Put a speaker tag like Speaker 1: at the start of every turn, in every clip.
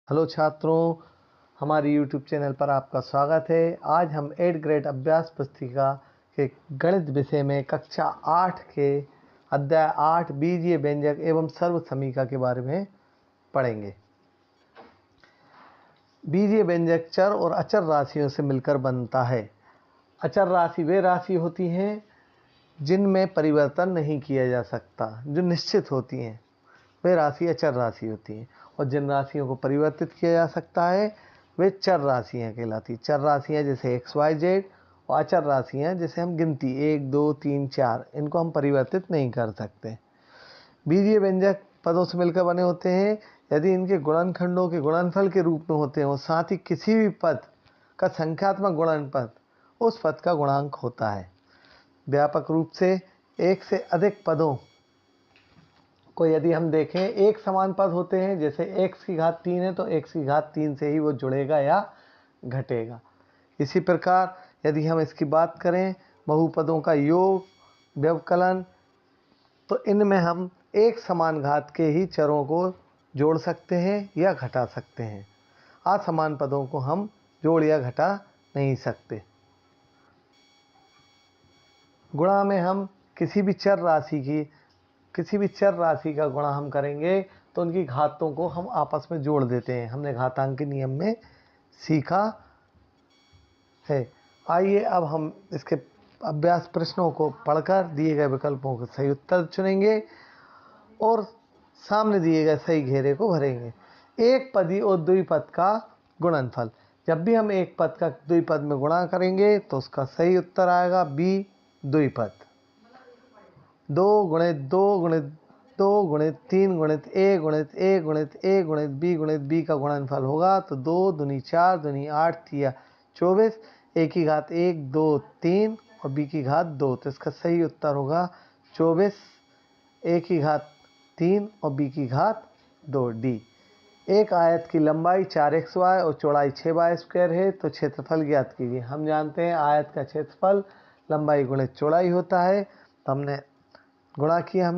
Speaker 1: Hello छात्रों, हमारी YouTube channel पर आपका स्वागत है। आज हम 8th ग्रेड अभ्यास पुस्तिका के गणित विषय में कक्षा 8 के अध्याय 8 बीजीय व्यंजक एवं सर्वसमीका के बारे में पढ़ेंगे। बीजीय व्यंजक चर और अचर राशियों से मिलकर बनता है। अचर राशि वे राशि होती हैं जिनमें परिवर्तन नहीं किया जा सकता, जो निश्चित होती हैं, वे राशि अचर राशि होती हैं। और जिन राशियों को परिवर्तित किया जा सकता है वे चर राशियाँ कहलाती। चर राशियाँ जैसे एक्स वाई जेड, और अचर राशियाँ जैसे हम गिनती 1 2 3 4, इनको हम परिवर्तित नहीं कर सकते। बीजीय व्यंजक पदों से मिलकर बने होते हैं यदि इनके गुणनखंडों के गुणनफल के रूप में होते हैं और साथ ही किसी भी पद का संख्यात्मक गुणनफल उस पद का गुणांक होता है। व्यापक रूप से एक से अधिक पदों को यदि हम देखें, एक समान पद होते हैं, जैसे x की घात 3 है तो x की घात 3 से ही वो जुड़ेगा या घटेगा। इसी प्रकार यदि हम इसकी बात करें बहुपदों का योग व्यवकलन, तो इनमें हम एक समान घात के ही चरों को जोड़ सकते हैं या घटा सकते हैं। असमान पदों को हम जोड़ या घटा नहीं सकते। गुणा में हम किसी भी चर राशि का गुणा हम करेंगे तो उनकी घातों को हम आपस में जोड़ देते हैं। हमने घातांक के नियम में सीखा है। आइए अब हम इसके अभ्यास प्रश्नों को पढ़कर दिए गए विकल्पों के सही उत्तर चुनेंगे और सामने दिए गए सही घेरे को भरेंगे। एक पदी और द्विपद का गुणनफल। जब भी हम एक पद का द्विपद में गुणा करेंगे तो उसका सही उत्तर आएगा बी द्विपद। 2 गुणित 2 गुणित 2 गुणित 3 गुणित ए गुणित ए गुणित ए गुणित बी का गुणनफल होगा तो 2 दूनी 4 दूनी 8 तिया 24, ए की घात 1 2 3 और बी की घात 2, तो इसका सही उत्तर होगा 24, ए की घात 3 और बी की घात 2 डी। एक आयत की लंबाई 4xy और चौड़ाई 6y² है तो क्षेत्रफल ज्ञात कीजिए। हम जानते हैं आयत का क्षेत्रफल लंबाई गुणित चौड़ाई होता है, तो हमने गुणा किया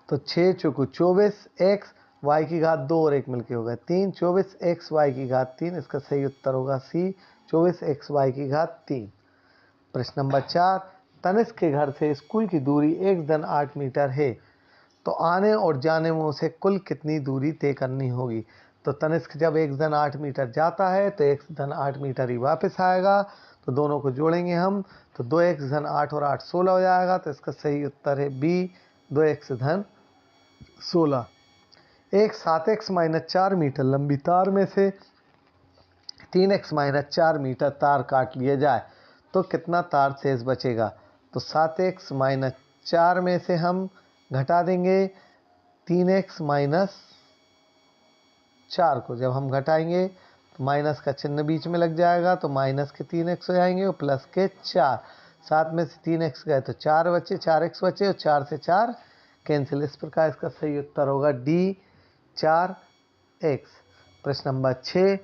Speaker 1: तो 6 चौको 24 x y की घात 2 और 1 मिलके होगा 3, 24 x y की घात 3, इसका सही उत्तर होगा सी 24 x y की घात 3। प्रश्न नंबर 4, तनिष्क के घर से स्कूल की दूरी 1-8 मीटर है तो आने और जाने में उसे कुल कितनी दूरी तय करनी होगी। तो तनिष्क जब 1-8 मीटर जाता है तो 1-8 मीटर ही वापस आएगा, तो दोनों को जोड़ेंगे हम तो 2x-8 और 8 16 हो जाएगा, तो इसका सही उत्तर है बी 2x-16। एक 7x-4 मीटर लंबी तार में से 3x-4 मीटर तार काट लिया जाए तो कितना तार शेष बचेगा। तो 7x-4 में से हम घटा देंगे 3x-4 को। जब हम घटाएंगे तो माइनस का चिन्ह बीच में लग जाएगा तो माइनस के 3x हो जाएंगे और प्लस के 4। 7 में से 3x गए तो 4 बचे, 4x बचे और 4 से 4 कैंसिल। इस प्रकार इसका सही उत्तर होगा डी 4x। प्रश्न नंबर 6,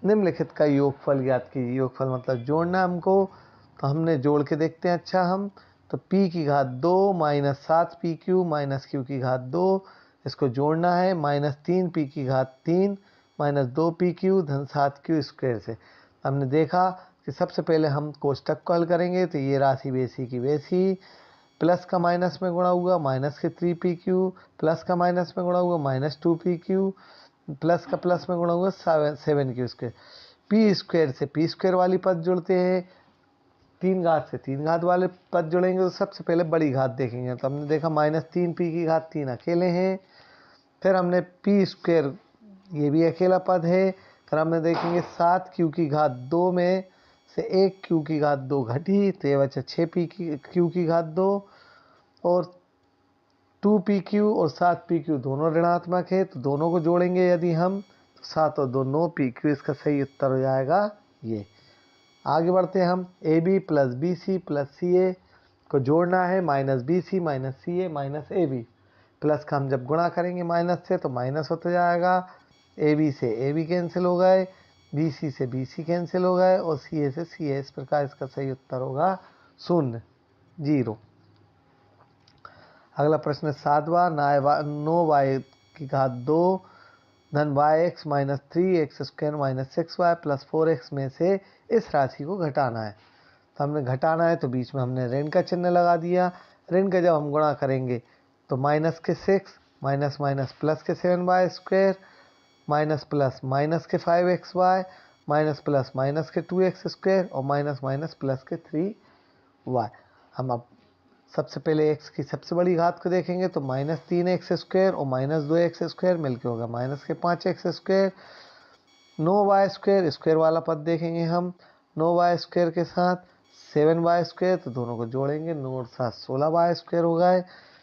Speaker 1: निम्नलिखित का योगफल ज्ञात कीजिए। योगफल मतलब जोड़ना हमको, तो हमने जोड़ के देखते हैं। अच्छा, हम तो p की घात 2 माइनस 7pq माइनस q की घात 2, इसको जोड़ना है माइनस 3p की घात 3 माइनस 2pq धन 7q² से। हमने देखा कि सबसे पहले हम कोष्टक को हल करेंगे तो ये राशि वैसी की वैसी, प्लस का माइनस में गुणा हुआ माइनस के 3pq, प्लस का माइनस में गुणा हुआ माइनस 2pq, प्लस का प्लस में गुणा हुआ 7q²। p² से p² वाली पद जुड़ते हैं, 3 घात से 3 घात वाले पद जुड़ेंगे तो सबसे पहले बड़ी घात देखेंगे। तो हमने देखा माइनस 3p की घात 3 अकेले हैं, फिर हमने p² ये भी अकेला पद है, फिर हमने देखेंगे 7q की घात 2 में से 1q की घात 2 घटी तो ये बचा 6pq की घात 2 और 2pq और 7pq दोनों ऋणात्मक है तो दोनों को जोड़ेंगे यदि हम तो 7 और 2 9pq, इसका सही उत्तर हो जाएगा ये। आगे बढ़ते हैं हम AB plus BC plus CA को जोड़ना है minus BC minus CA minus AB। Plus का हम जब गुणा करेंगे माइनस से तो माइनस होता जाएगा, AB से AB कैंसिल हो गए, BC से BC कैंसिल हो गए और CA से CA। इस प्रकार इसका सही उत्तर होगा 0। अगला प्रश्न 7वां, 9y की घात 2 धन Y X minus 3x² minus 6y plus 4x में से इस राशि को घटाना है। तो हमने घटाना है तो बीच में हमने ऋण का चिन्ह लगा दिया। ऋण का जब हम गुणा करेंगे तो माइनस के 6 माइनस माइनस प्लस के 7y² माइनस प्लस माइनस के 5xy माइनस प्लस माइनस के 2x² और माइनस माइनस प्लस के 3y। हम अब सबसे पहले x की सबसे बड़ी घात को देखेंगे तो माइनस 3x² और माइनस 2x² मिलके होगा माइनस के 5x²। 9y² स्क्वायर वाला पद देखेंगे हम 9y² के साथ 7y² तो दोनों को जोड़ेंगे 9 और 7 16y² हो गए।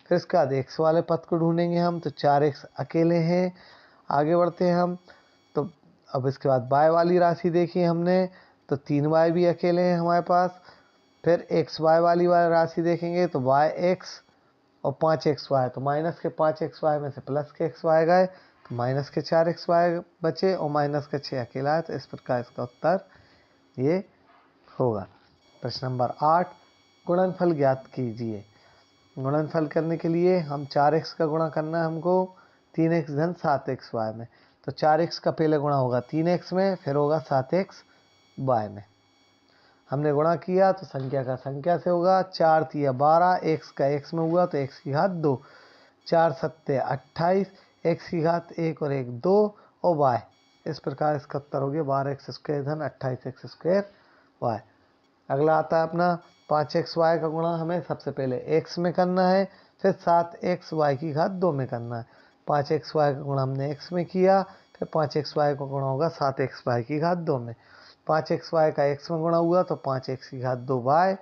Speaker 1: फिर इसके बाद x वाले पद को ढूंढेंगे हम तो 4x अकेले हैं। आगे बढ़ते हैं हम तो अब इसके बाद y वाली राशि देखी हमने तो 3y भी अकेले हैं हमारे पास। फिर xy वाली राशि देखेंगे तो yx और 5xy तो माइनस के 5xy में से प्लस के xy गए तो माइनस के 4xy बचे और माइनस के 6 अकेला है। तो इस प्रकार इसका उत्तर ये होगा। प्रश्न नंबर 8 गुणनफल ज्ञात कीजिए। गुणनफल करने के लिए हम 4x का गुणा करना है हमको 3x धन 7xy में। तो 4x का पहले गुणा होगा 3x में फिर होगा 7xy में। हमने गुणा किया तो संख्या का संख्या से होगा 4 तिया 12 x का x में हुआ तो x की घात 2 4 सत्ते 28 x की घात 1 और 1 2 और y। इस प्रकार इसका उत्तर हो गया 12x² धन 28x² y। अगला आता है अपना 5xy का गुणा हमें सबसे पहले x में करना है फिर 7xy की घात 2 में करना है। 5xy का गुणा हमने x में किया फिर 5xy का गुणा होगा 7xy की घात 2 में। 5xy का x में गुणा हुआ तो 5x की घात 2y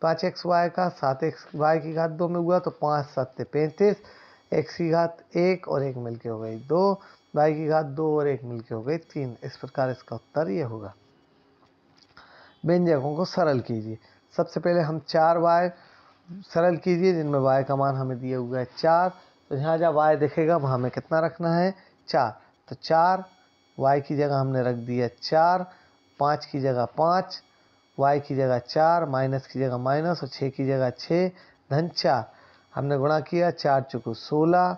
Speaker 1: 5xy का 7xy की घात 2 में हुआ तो 5 सत्ते 35 x की घात 1 और 1 मिलके हो गई 2 y की घात 2 और 1 मिलके हो गई 3। इस प्रकार इसका उत्तर ये होगा। व्यंजकों को सरल कीजिए। सबसे पहले हम 4y सरल कीजिए जिनमें y का मान हमें दिया हुआ है 4। तो यहाँ जहाँ y दिखेगा वहाँ हमें कितना रखना है 4। तो 4 y की जगह हमने रख दिया 4 5 की जगह 5 y की जगह 4 माइनस की जगह माइनस और 6 की जगह 6 धन 4। हमने गुणा किया 4 चौको 16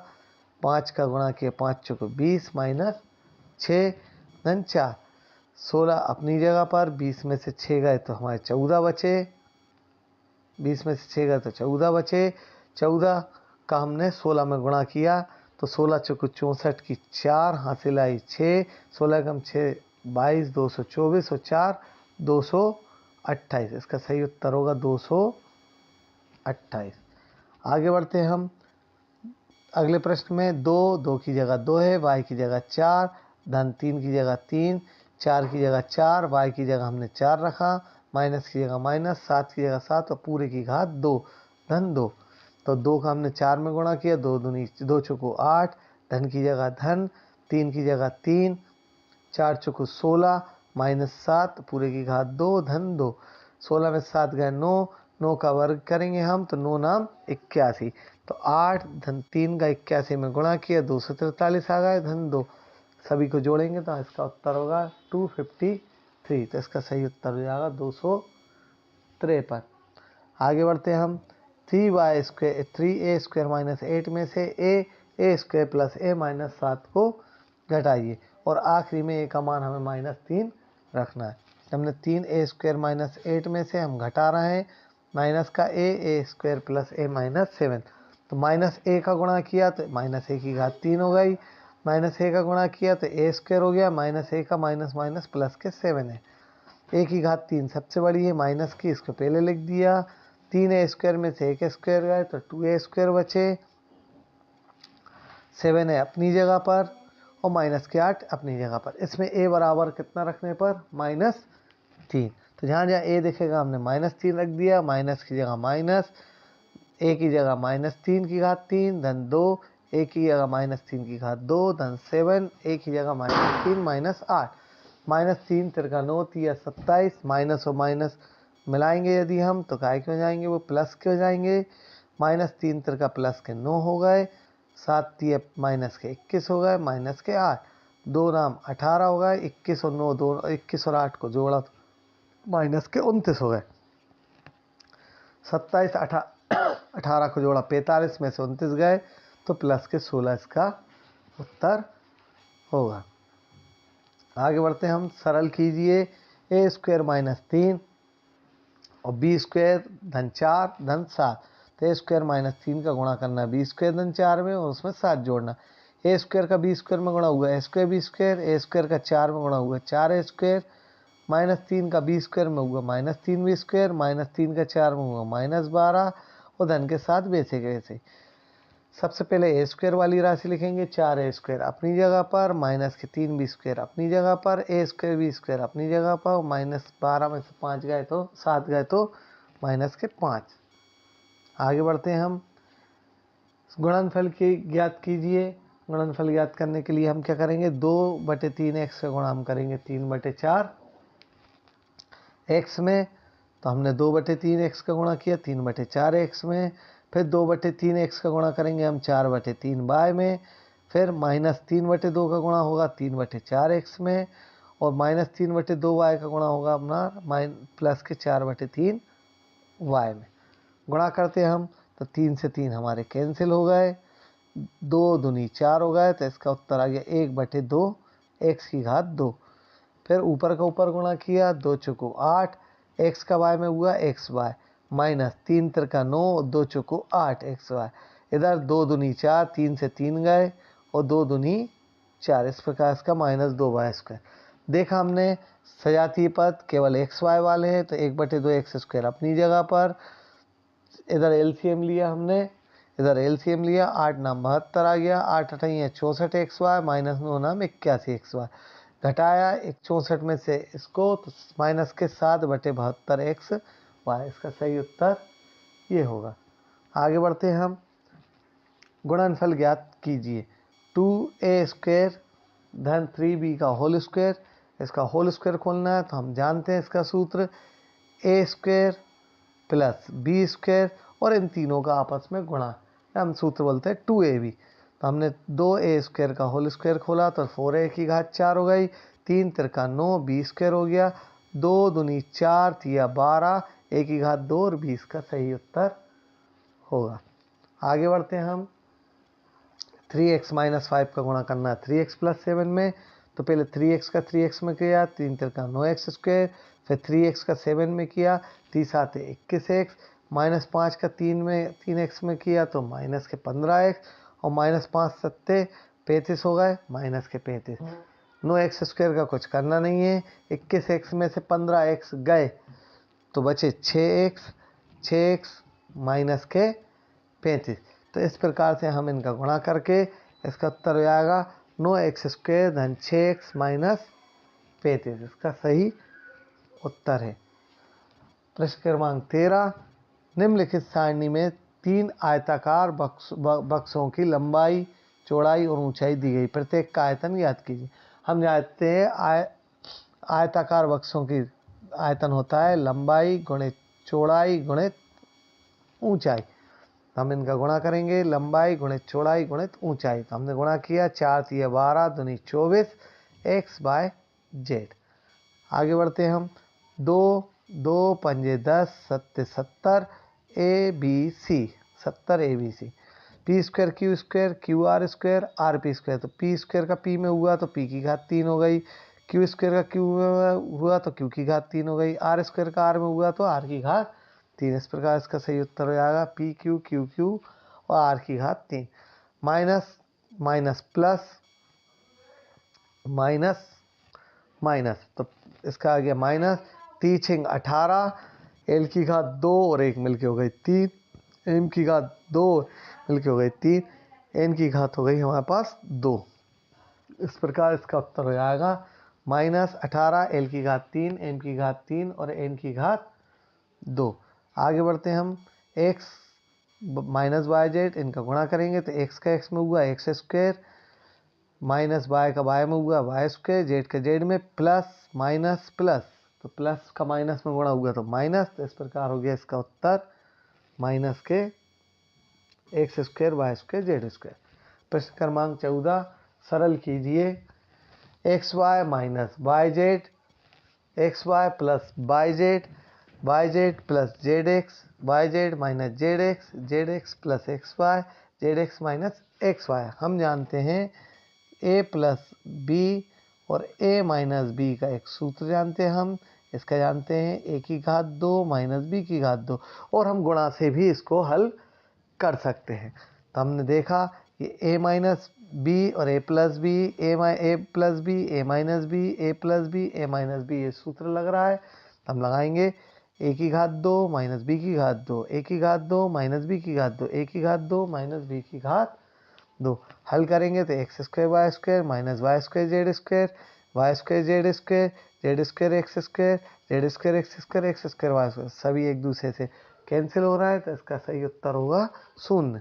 Speaker 1: 5 का गुणा किया 5 चौको 20 माइनस 6 धन 4। 16 अपनी जगह पर 20 में से 6 गए तो हमारे 14 बचे 20 में से 6 गए तो 14 बचे। 14 का हमने 16 में गुणा किया तो 16 चौको 64 की 4 हासिल आई 6 16 कम 6 22 224 और 4 228। इसका सही उत्तर होगा 228। आगे बढ़ते हैं हम अगले प्रश्न में 2 की जगह 2 है y की जगह 4 धन 3 की जगह 3 4 की जगह 4 y की जगह हमने 4 रखा माइनस की जगह माइनस 7 की जगह 7 और पूरे की घात 2 धन 2। तो 2 का हमने 4 में गुणा किया 2 दूनी 2 चौको 8 धन की जगह धन 3 की जगह 3 4 चौको 16 माइनस 7 पूरे की घात 2 धन 2। 16 में 7 गए 9 9 का वर्ग करेंगे हम तो 9 नाम 81। तो 8 धन 3 का 81 में गुणा किया 243 आ गए धन 2। सभी को जोड़ेंगे तो इसका उत्तर होगा 253। तो इसका सही उत्तर हो जाएगा 253। आगे बढ़ते हैं हम 3a² माइनस 8 में से a² प्लस a माइनस 7 को घटाइए और आखिरी में a का मान हमें -3 रखना है। हमने 3a² माइनस 8 में से हम घटा रहे हैं माइनस का a² प्लस a माइनस 7। तो माइनस a का गुणा किया तो माइनस a की घात 3 हो गई माइनस a का गुणा किया तो a² हो गया माइनस a का माइनस माइनस प्लस के 7 है। a की घात 3 सबसे बड़ी है माइनस की इसको पहले लिख दिया 3a² में से 1² गए तो 2a² बचे 7 है अपनी जगह पर और माइनस के 8 अपनी जगह पर। इसमें a बराबर कितना रखने पर -3। तो जहाँ जहाँ a दिखेगा हमने -3 रख दिया माइनस की जगह माइनस a की जगह -3 की घात 3 धन 2 a की जगह -3 की घात 2 धन 7 a की जगह -3 माइनस 8 -3 तिरका 9 तिया 27 माइनस और माइनस मिलाएंगे यदि हम तो काय के हो जाएंगे वो प्लस के हो जाएंगे। -3 तिरका प्लस के 9 हो गए 7 तिया माइनस के 21 हो गए माइनस के 8 2 नाम 18 हो गए 21 और 9 दो 21 और 8 को जोड़ा तो माइनस के 29 हो गए। 27 18 को जोड़ा 45 में से 29 गए तो प्लस के 16 इसका उत्तर होगा। आगे बढ़ते हैं हम, सरल कीजिए ए स्क्वायर माइनस 3 और बी स्क्वायर धन 4 धन 7। तो ए स्क्वायर माइनस 3 का गुणा करना बी स्क्वायर धन 4 में और उसमें 7 जोड़ना। ए स्क्वायर का बी स्क्वायर में गुणा हुआ ए स्क्वायर बी स्क्वायर, ए स्क्वायर का 4 में गुणा हुआ 4 ए स्क्वायर, माइनस 3 का बी स्क्वायर में हुआ माइनस 3 बी स्क्वायर, माइनस 3 का 4 में हुआ माइनस 12 और धन के साथ वैसे के वैसे। सबसे पहले ए स्क्वायर वाली राशि लिखेंगे, 4 ए स्क्वायर अपनी जगह पर, माइनस के 3 बी स्क्वायर अपनी जगह पर, ए स्क्वायर बी स्क्वायर अपनी जगह पर, माइनस 12 में से 5 गए तो 7 गए तो माइनस के 5। आगे बढ़ते हैं हम, गुणनफल की ज्ञात कीजिए। गुणनफल ज्ञात करने के लिए हम क्या करेंगे, 2/3 एक्स का गुणा हम करेंगे 3/4 एक्स में। तो हमने 2/3 एक्स का गुणा किया 3/4 एक्स में। फिर 2/3 एक्स का गुणा करेंगे हम 4/3 वाई में। फिर माइनस 3/2 का गुणा होगा 3/4 एक्स में। और माइनस 3/2 वाई का गुणा होगा अपना प्लस के 4/3 वाई में। गुणा करते हैं हम तो 3 से 3 हमारे कैंसिल हो गए, 2 दूनी 4 हो गए। तो इसका उत्तर आ गया 1/2 एक्स की घात 2। फिर ऊपर का ऊपर गुणा किया, 2 चौको 8, एक्स का वाई में हुआ एक्स वाई, माइनस 3 तिरका 9, 2 चौको 8 एक्स वाई। इधर 2 दूनी 4, 3 से 3 गए और 2 दूनी 4। इस प्रकार इसका -2 वाई स्क्वायर। देखा हमने सजातीय पद केवल एक्स वाई वाले हैं तो 1/2 एक्स स्क्वायर अपनी जगह पर। इधर एलसीएम लिया हमने, इधर एलसीएम लिया, 8 नाम 72 आ गया, 8 8 64 एक्स वाई, माइनस 9 नाम 81 एक्स वाई। घटाया 64 में से इसको तो माइनस के 7/72 एक्स वाई। इसका सही उत्तर ये होगा। आगे बढ़ते हैं हम, गुणनफल ज्ञात कीजिए। 2a स्क्वायर धन 3b का होल स्क्वायर। इसका होल स्क्वायर खोलना है तो हम जानते हैं इसका सूत्र, ए स्क्वायर प्लस बी स्क्वायर और इन तीनों का आपस में गुणा, हम सूत्र बोलते हैं 2ab। तो हमने 2a स्क्वायर का होल स्क्वायर खोला तो 4a की घात 4 हो गई, 3 तिरका 9 बी स्क्वायर हो गया, 2 दूनी 4 तिया 12 a की घात 2 और 20 का सही उत्तर होगा। आगे बढ़ते हैं हम, 3x - 5 का गुणा करना है 3x + 7 में। तो पहले 3x का 3x में किया, 3 तिरका 9x स्क्वायर, फिर 3x का 7 में किया, 3 7 21x, -5 का 3x में किया तो माइनस के 15x और -5 7 35 हो गए, माइनस के 35। 9x स्क्वायर का कुछ करना नहीं है, 21x में से 15x गए तो बचे 6x माइनस के 35। तो इस प्रकार से हम इनका गुणा करके इसका उत्तर हो जाएगा 9x स्क्वायर धन 6x माइनस 35। इसका सही उत्तर है। प्रश्न क्रमांक 13, निम्नलिखित सारणी में 3 आयताकार बक्सों की लंबाई, चौड़ाई और ऊंचाई दी गई, प्रत्येक का आयतन ज्ञात कीजिए। हम जानते हैं आयताकार बक्सों की आयतन होता है लंबाई गुणित चौड़ाई गुणित ऊंचाई। तो हम इनका गुणा करेंगे, लंबाई गुणित चौड़ाई गुणित ऊंचाई। तो हमने गुणा किया, 4 तिया 12 दूनी 24 x/z। आगे बढ़ते हैं हम, 2 2 पंजे 10 7 70 ABC 70 ABC। P square Q square Q R square R P square. तो पी स्क्वायर का पी में हुआ तो पी की घात 3 हो गई, क्यू स्क्वायर का क्यू में हुआ तो क्यू की घात 3 हो गई, आर स्क्वायर का आर में हुआ तो आर की घात 3। इस प्रकार इसका सही उत्तर हो जाएगा पी क्यू क्यू क्यू और आर की घात 3। Minus minus plus minus minus, तो इसका आ गया माइनस 3 18, एल की घात 2 और 1 मिलके हो गई 3, एम की घात 2 मिलके हो गई 3, एन की घात हो गई हमारे पास 2। इस प्रकार इसका उत्तर हो जाएगा -18, एल की घात 3, एम की घात 3 और एन की घात 2। आगे बढ़ते हैं हम, x माइनस वाई जेड, इनका गुणा करेंगे तो x का x में हुआ एक्स स्क्वायर, माइनस y का y में हुआ वाई स्क्वायर, जेड का जेड में, प्लस माइनस प्लस, तो प्लस का माइनस में गुणा हुआ तो माइनस। तो इस प्रकार हो गया इसका उत्तर माइनस के X square Y square Z square. प्रश्न क्रमांक 14, सरल कीजिए। X Y minus Y Z, X Y plus Y Z, Y Z plus Z X, Y Z minus Z X, Z X plus X Y, Z X minus X Y. हम जानते हैं ए plus B और ए minus B का एक सूत्र जानते हैं हम, इसका जानते हैं ए की घात 2 माइनस बी की घात 2, और हम गुणा से भी इसको हल कर सकते हैं। तो हमने देखा कि ए माइनस बी और ए प्लस बी, ए प्लस बी, ए माइनस बी, ए प्लस बी, ए माइनस बी, ये सूत्र लग रहा है। हम लगाएंगे ए की घात 2 माइनस बी की घात 2, ए की घात 2 माइनस बी की घात 2, ए की घात 2 माइनस बी की घात 2। हल करेंगे तो X square Y square minus Y square Z square, Y square Z square, Z square X square, Z square X square, X square Y square, सभी एक दूसरे से कैंसिल हो रहा है, तो इसका सही उत्तर होगा 0।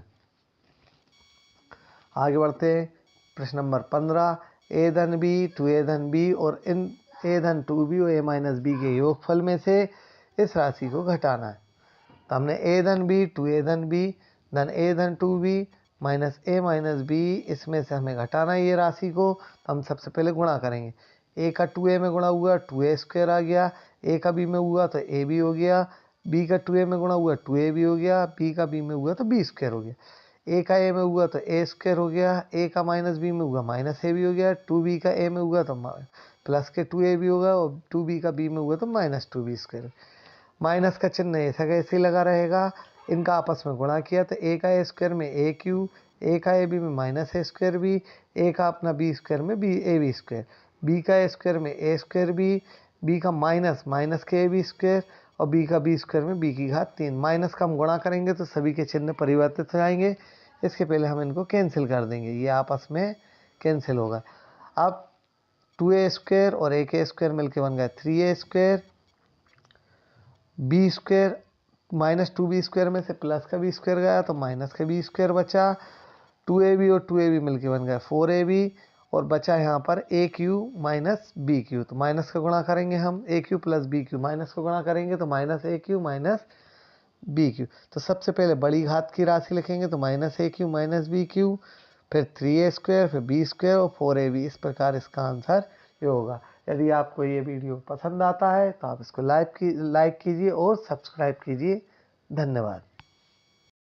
Speaker 1: आगे बढ़ते हैं प्रश्न नंबर 15। ए धन बी टू ए धन बी और इन ए धन टू बी और ए माइनस बी के योगफल में से इस राशि को घटाना है। तो हमने ए धन बी टू ए धन बी धन ए धन two B minus A minus B, इसमें से हमें घटाना है ये राशि को। तो हम सबसे पहले गुणा करेंगे। ए का टू ए में गुणा हुआ, टू ए स्क्वायर आ गया, ए का बी में हुआ तो ए बी हो गया, बी का टू ए में गुणा हुआ टू ए बी हो गया, बी का बी में हुआ तो बी स्क्वायर हो गया, ए का ए में हुआ तो ए स्क्वायर हो गया, ए का माइनस बी में हुआ माइनस ए बी हो गया, टू बी का ए में हुआ तो प्लस के टू ए बी होगा, और टू बी का बी में हुआ तो minus two B square. Minus का चिन्ह ऐसा का ऐसे ही लगा रहेगा। इनका आपस में गुणा किया तो ए का ए स्क्वायर में ए क्यू, ए का ए बी में minus A square B, A का अपना बी स्क्वायर में B A B square, B का ए स्क्वायर में ए स्क्वायर बी का माइनस माइनस के ए बी स्क्वायर, और बी का बी स्क्वायर में बी की घात 3। माइनस का हम गुणा करेंगे तो सभी के चिन्ह परिवर्तित हो जाएंगे। इसके पहले हम इनको कैंसिल कर देंगे, ये आपस में कैंसिल होगा। अब 2a स्क्वायर और a के स्क्वायर मिलकर बन गया 3a square, B square minus 2b square में से प्लस का बी स्क्वायर गया तो माइनस का बी स्क्वायर बचा, 2ab और 2ab मिलकर बन गया 4ab, और बचा यहाँ पर a q minus b q. तो माइनस का गुणा करेंगे हम, a q plus b q, minus का गुणा करेंगे तो minus a q minus b q. तो सबसे पहले बड़ी घात की राशि लिखेंगे तो minus a q minus b q, फिर 3a स्क्वायर, फिर बी स्क्वायर और 4ab। इस प्रकार इसका आंसर ये होगा। यदि आपको ये वीडियो पसंद आता है तो आप इसको लाइक कीजिए और सब्सक्राइब कीजिए। धन्यवाद।